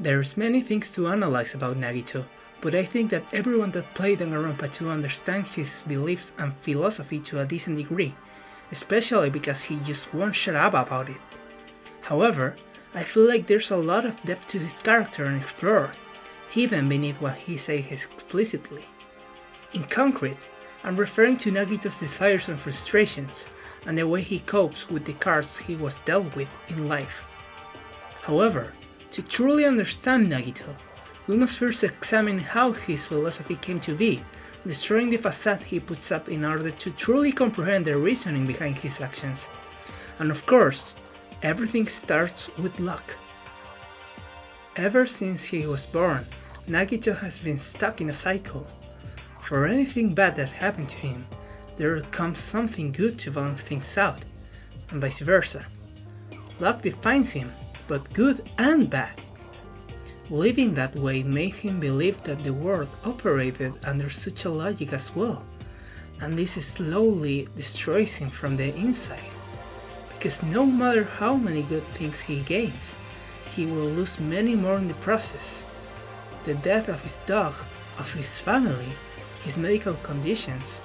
There's many things to analyze about Nagito, but I think that everyone that played Danganronpa 2 understands his beliefs and philosophy to a decent degree, especially because he just won't shut up about it. However, I feel like there's a lot of depth to his character unexplored, hidden beneath what he says explicitly. In concrete, I'm referring to Nagito's desires and frustrations, and the way he copes with the cards he was dealt with in life. However, to truly understand Nagito, we must first examine how his philosophy came to be, destroying the facade he puts up in order to truly comprehend the reasoning behind his actions. And of course, everything starts with luck. Ever since he was born, Nagito has been stuck in a cycle. For anything bad that happened to him, there comes something good to balance things out, and vice versa. Luck defines him, but good and bad. Living that way made him believe that the world operated under such a logic as well, and this slowly destroys him from the inside, because no matter how many good things he gains, he will lose many more in the process. The death of his dog, of his family, his medical conditions,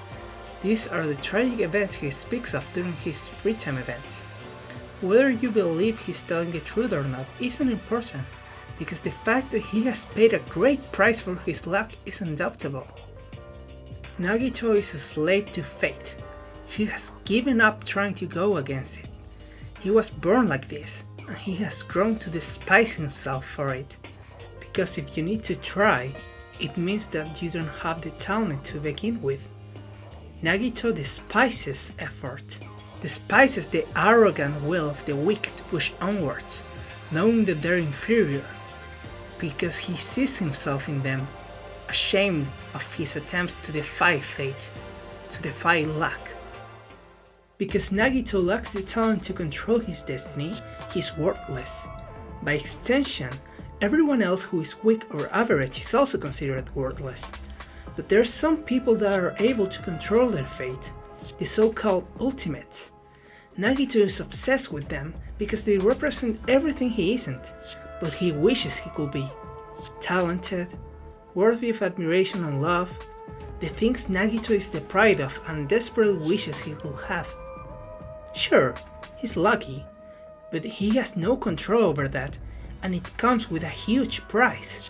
these are the tragic events he speaks of during his free time events. Whether you believe he's telling the truth or not isn't important, because the fact that he has paid a great price for his luck is undoubtable. Nagito is a slave to fate. He has given up trying to go against it. He was born like this, and he has grown to despise himself for it. Because if you need to try, it means that you don't have the talent to begin with. Nagito despises effort, despises the arrogant will of the weak to push onwards, knowing that they're inferior, because he sees himself in them, ashamed of his attempts to defy fate, to defy luck. Because Nagito lacks the talent to control his destiny, he's worthless. By extension, everyone else who is weak or average is also considered worthless. But there are some people that are able to control their fate, the so-called ultimates. Nagito is obsessed with them because they represent everything he isn't, but he wishes he could be. Talented, worthy of admiration and love, the things Nagito is deprived of and desperately wishes he could have. Sure, he's lucky, but he has no control over that, and it comes with a huge price.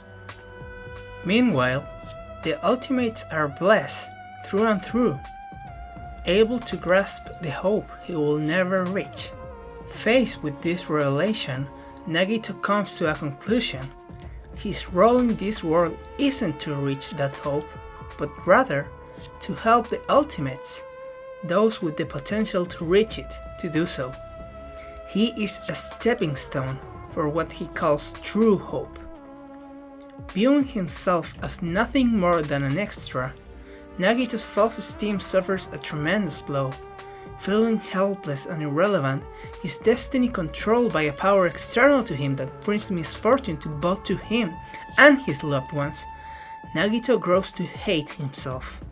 Meanwhile, the Ultimates are blessed through and through, able to grasp the hope he will never reach. Faced with this revelation, Nagito comes to a conclusion. His role in this world isn't to reach that hope, but rather to help the Ultimates, those with the potential to reach it, to do so. He is a stepping stone for what he calls true hope. Viewing himself as nothing more than an extra, Nagito's self-esteem suffers a tremendous blow. Feeling helpless and irrelevant, his destiny controlled by a power external to him that brings misfortune to both to him and his loved ones, Nagito grows to hate himself.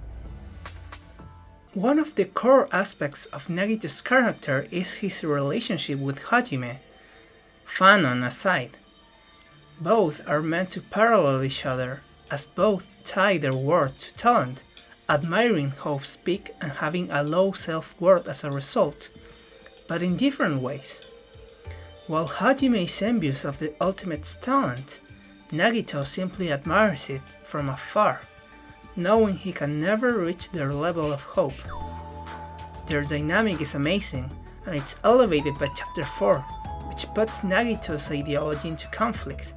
One of the core aspects of Nagito's character is his relationship with Hajime. Fanon aside, both are meant to parallel each other, as both tie their worth to talent, admiring Hope's peak and having a low self-worth as a result, but in different ways. While Hajime is envious of the Ultimate's talent, Nagito simply admires it from afar, knowing he can never reach their level of hope. Their dynamic is amazing, and it's elevated by Chapter 4, which puts Nagito's ideology into conflict.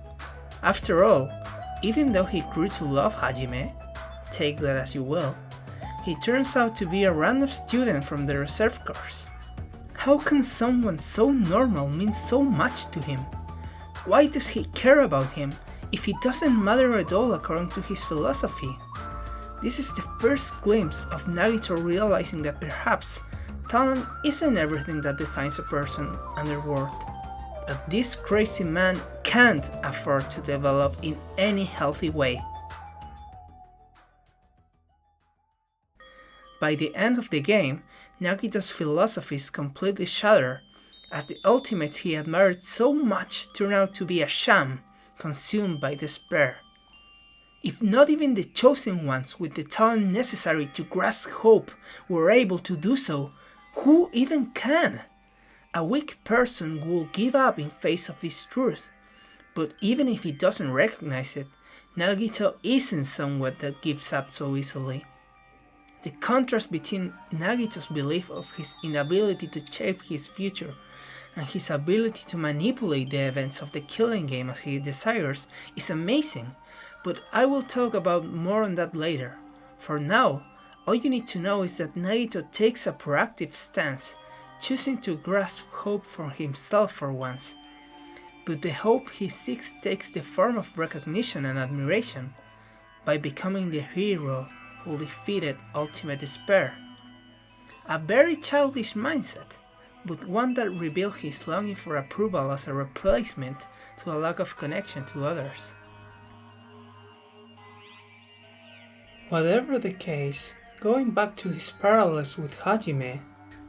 After all, even though he grew to love Hajime, take that as you will, he turns out to be a random student from the reserve course. How can someone so normal mean so much to him? Why does he care about him if he doesn't matter at all according to his philosophy? This is the first glimpse of Nagito realizing that perhaps talent isn't everything that defines a person and their worth. But this crazy man can't afford to develop in any healthy way. By the end of the game, Nagito's philosophies completely shatter, as the Ultimates he admired so much turn out to be a sham, consumed by despair. If not even the chosen ones with the talent necessary to grasp hope were able to do so, who even can? A weak person will give up in face of this truth, but even if he doesn't recognize it, Nagito isn't someone that gives up so easily. The contrast between Nagito's belief of his inability to shape his future and his ability to manipulate the events of the killing game as he desires is amazing, but I will talk about more on that later. For now, all you need to know is that Nagito takes a proactive stance, choosing to grasp hope for himself for once. But the hope he seeks takes the form of recognition and admiration, by becoming the hero who defeated ultimate despair. A very childish mindset, but one that revealed his longing for approval as a replacement to a lack of connection to others. Whatever the case, going back to his parallels with Hajime,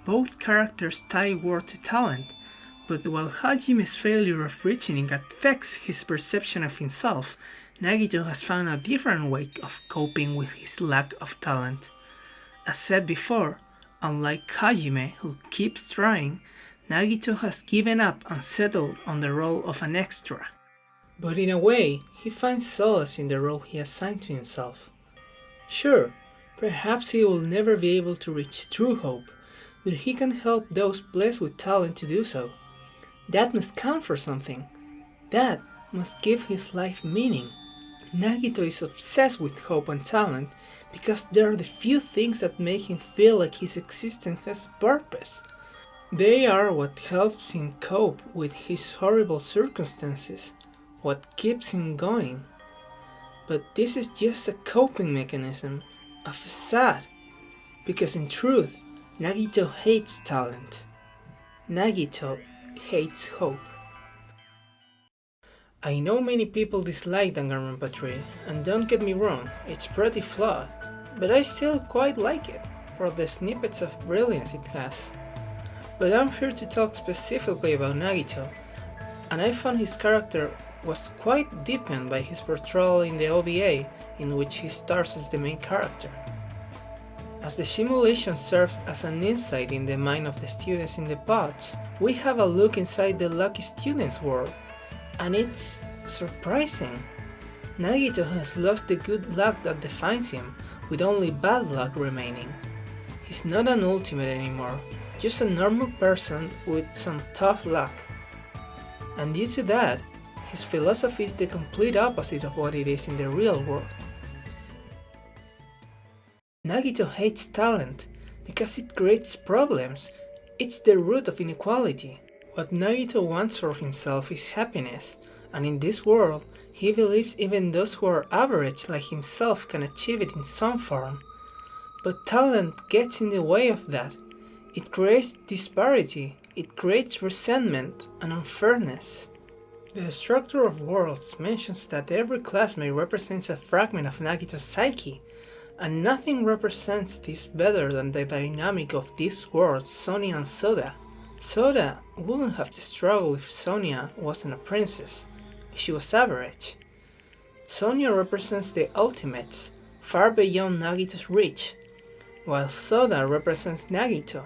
both characters tie worth to talent, but while Hajime's failure of reaching it affects his perception of himself, Nagito has found a different way of coping with his lack of talent. As said before, unlike Hajime, who keeps trying, Nagito has given up and settled on the role of an extra. But in a way, he finds solace in the role he assigned to himself. Sure, perhaps he will never be able to reach true hope, but he can help those blessed with talent to do so. That must count for something. That must give his life meaning. Nagito is obsessed with hope and talent because they are the few things that make him feel like his existence has purpose. They are what helps him cope with his horrible circumstances, what keeps him going. But this is just a coping mechanism, a facade, because in truth, Nagito hates talent. Nagito hates hope. I know many people dislike Danganronpa 3, and don't get me wrong, it's pretty flawed, but I still quite like it, for the snippets of brilliance it has. But I'm here to talk specifically about Nagito, and I found his character was quite deepened by his portrayal in the OVA, in which he stars as the main character. As the simulation serves as an insight in the mind of the students in the pods, we have a look inside the lucky students' world, and it's surprising. Nagito has lost the good luck that defines him, with only bad luck remaining. He's not an ultimate anymore, just a normal person with some tough luck. And due to that, his philosophy is the complete opposite of what it is in the real world. Nagito hates talent because it creates problems. It's the root of inequality. What Nagito wants for himself is happiness, and in this world, he believes even those who are average like himself can achieve it in some form. But talent gets in the way of that. It creates disparity, it creates resentment and unfairness. The structure of worlds mentions that every classmate represents a fragment of Nagito's psyche, and nothing represents this better than the dynamic of these worlds, Sonia and Soda. Soda wouldn't have to struggle if Sonia wasn't a princess. She was average. Sonia represents the ultimates, far beyond Nagito's reach, while Soda represents Nagito,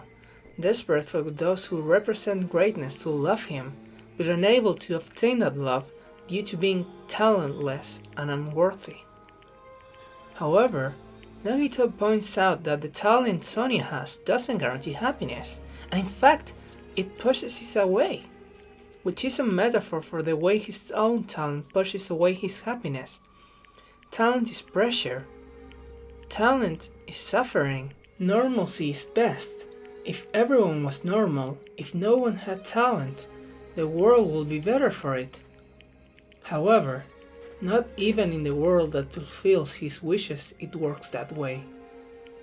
desperate for those who represent greatness to love him, but unable to obtain that love due to being talentless and unworthy. However, Nagito points out that the talent Sonia has doesn't guarantee happiness, and in fact, it pushes it away, which is a metaphor for the way his own talent pushes away his happiness. Talent is pressure. Talent is suffering. Normalcy is best. If everyone was normal, if no one had talent, the world would be better for it. However, not even in the world that fulfills his wishes it works that way.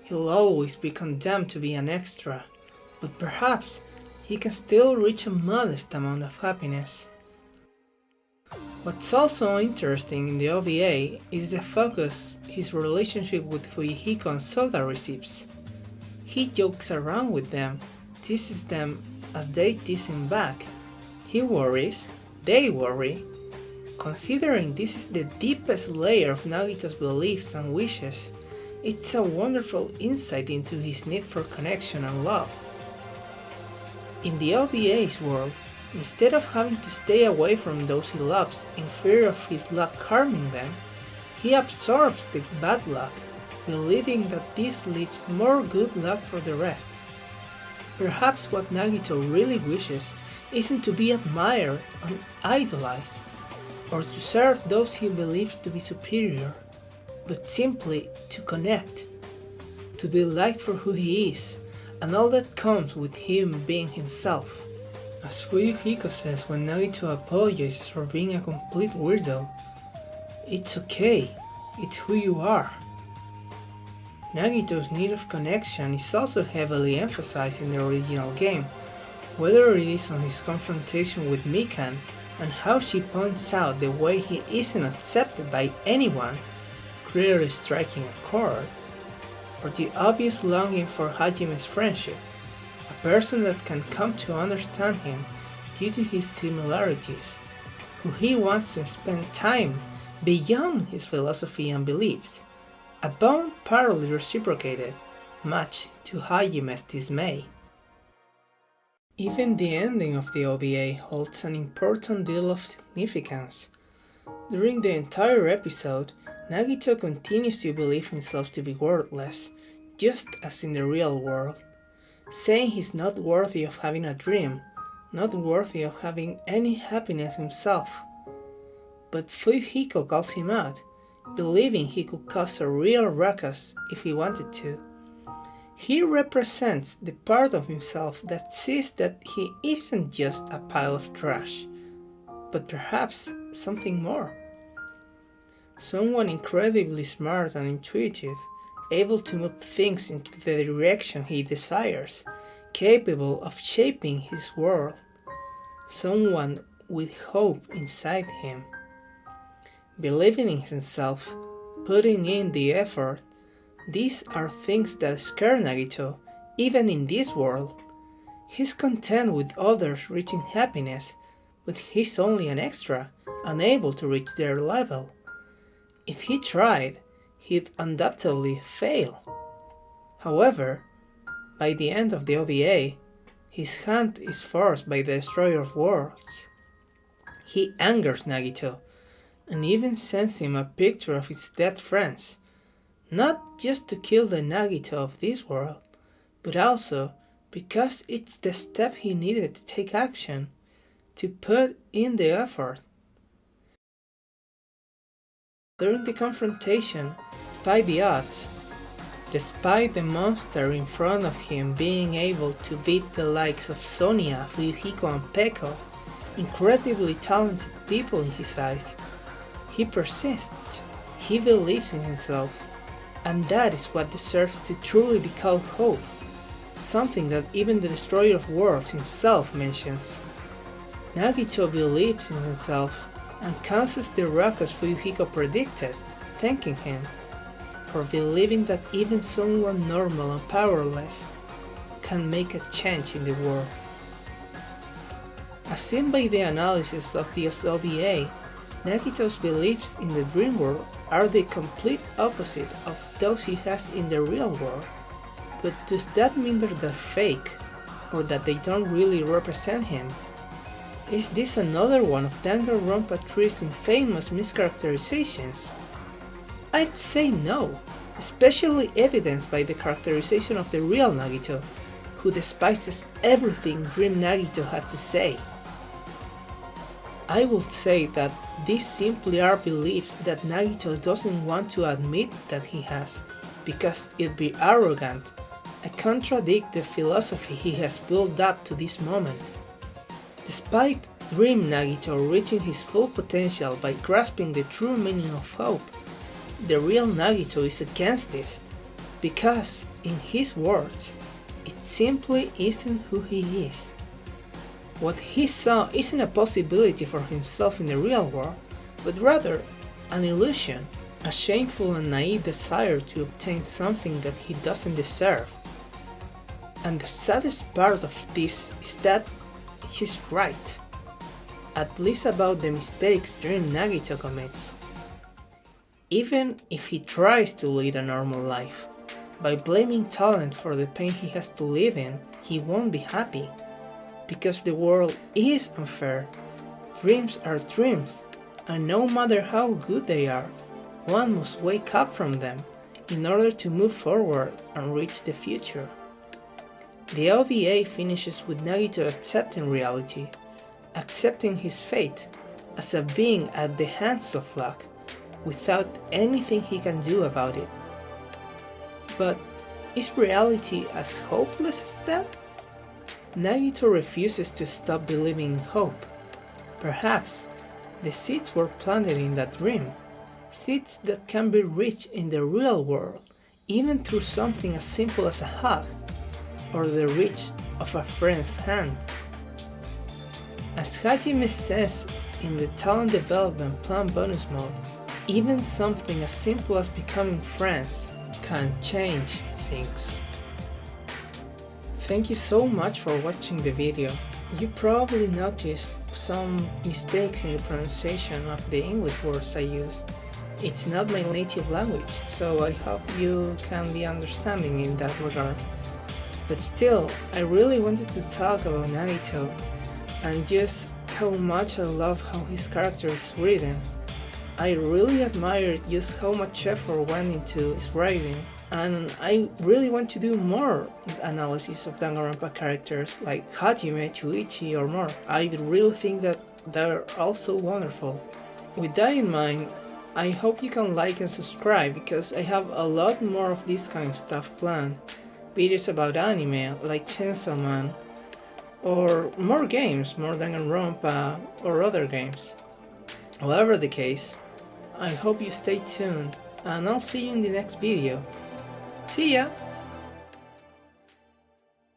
He'll always be condemned to be an extra, but perhaps he can still reach a modest amount of happiness. What's also interesting in the OVA is the focus his relationship with Fujihiko and Soda receives. He jokes around with them, teases them as they tease him back. He worries, they worry, considering this is the deepest layer of Nagito's beliefs and wishes, it's a wonderful insight into his need for connection and love. In the OVA's world, instead of having to stay away from those he loves in fear of his luck harming them, he absorbs the bad luck, believing that this leaves more good luck for the rest. Perhaps what Nagito really wishes isn't to be admired and idolized, or to serve those he believes to be superior, but simply to connect, to be liked for who he is, and all that comes with him being himself. As Fuyuhiko says when Nagito apologizes for being a complete weirdo, it's okay, it's who you are. Nagito's need of connection is also heavily emphasized in the original game, whether it is on his confrontation with Mikan and how she points out the way he isn't accepted by anyone, clearly striking a chord, or the obvious longing for Hajime's friendship, a person that can come to understand him due to his similarities, who he wants to spend time beyond his philosophy and beliefs, a bond partly reciprocated, much to Hajime's dismay. Even the ending of the OVA holds an important deal of significance. During the entire episode, Nagito continues to believe himself to be worthless, just as in the real world, saying he's not worthy of having a dream, not worthy of having any happiness himself. But Fuyuhiko calls him out, believing he could cause a real ruckus if he wanted to. He represents the part of himself that sees that he isn't just a pile of trash, but perhaps something more. Someone incredibly smart and intuitive, able to move things into the direction he desires, capable of shaping his world. Someone with hope inside him. Believing in himself, putting in the effort, these are things that scare Nagito, even in this world. He's content with others reaching happiness, but he's only an extra, unable to reach their level. If he tried, he'd undoubtedly fail. However, by the end of the OVA, his hand is forced by the Destroyer of Worlds. He angers Nagito, and even sends him a picture of his dead friends, not just to kill the Nagito of this world, but also because it's the step he needed to take action, to put in the effort. During the confrontation, despite the odds, despite the monster in front of him being able to beat the likes of Sonia, Fuyuhiko and Peko, incredibly talented people in his eyes, he persists, he believes in himself, and that is what deserves to truly be called hope, something that even the Destroyer of Worlds himself mentions. Nagito believes in himself and causes the ruckus Fuyuhiko predicted, thanking him for believing that even someone normal and powerless can make a change in the world. As seen by the analysis of the OVA, Nagito's beliefs in the dream world are the complete opposite of those he has in the real world. But does that mean that they're fake, or that they don't really represent him? Is this another one of Danganronpa 3's infamous mischaracterizations? I'd say no, especially evidenced by the characterization of the real Nagito, who despises everything Dream Nagito had to say. I would say that these simply are beliefs that Nagito doesn't want to admit that he has, because it'd be arrogant and contradict the philosophy he has built up to this moment. Despite Dream Nagito reaching his full potential by grasping the true meaning of hope, the real Nagito is against this, because, in his words, it simply isn't who he is. What he saw isn't a possibility for himself in the real world, but rather an illusion, a shameful and naive desire to obtain something that he doesn't deserve. And the saddest part of this is that he's right. at least about the mistakes Dream Nagito commits. Even if he tries to lead a normal life, by blaming talent for the pain he has to live in, he won't be happy. Because the world is unfair. Dreams are dreams, and no matter how good they are, one must wake up from them in order to move forward and reach the future. The OVA finishes with Nagito accepting reality, accepting his fate as a being at the hands of luck, without anything he can do about it. But is reality as hopeless as that? Nagito refuses to stop believing in hope. Perhaps the seeds were planted in that dream, seeds that can be reached in the real world, even through something as simple as a hug, or the reach of a friend's hand. As Hajime says in the Talent Development Plan bonus mode, even something as simple as becoming friends can change things. Thank you so much for watching the video. You probably noticed some mistakes in the pronunciation of the English words I used. It's not my native language, so I hope you can be understanding in that regard. But still, I really wanted to talk about Nagito and just how much I love how his character is written. I really admire just how much effort went into his writing, and I really want to do more analysis of Danganronpa characters like Hajime, Chuichi or more. I really think that they're also wonderful. With that in mind, I hope you can like and subscribe because I have a lot more of this kind of stuff planned. Videos about anime like Chainsaw Man, or more games, more Danganronpa or other games. Whatever the case, I hope you stay tuned and I'll see you in the next video. See ya!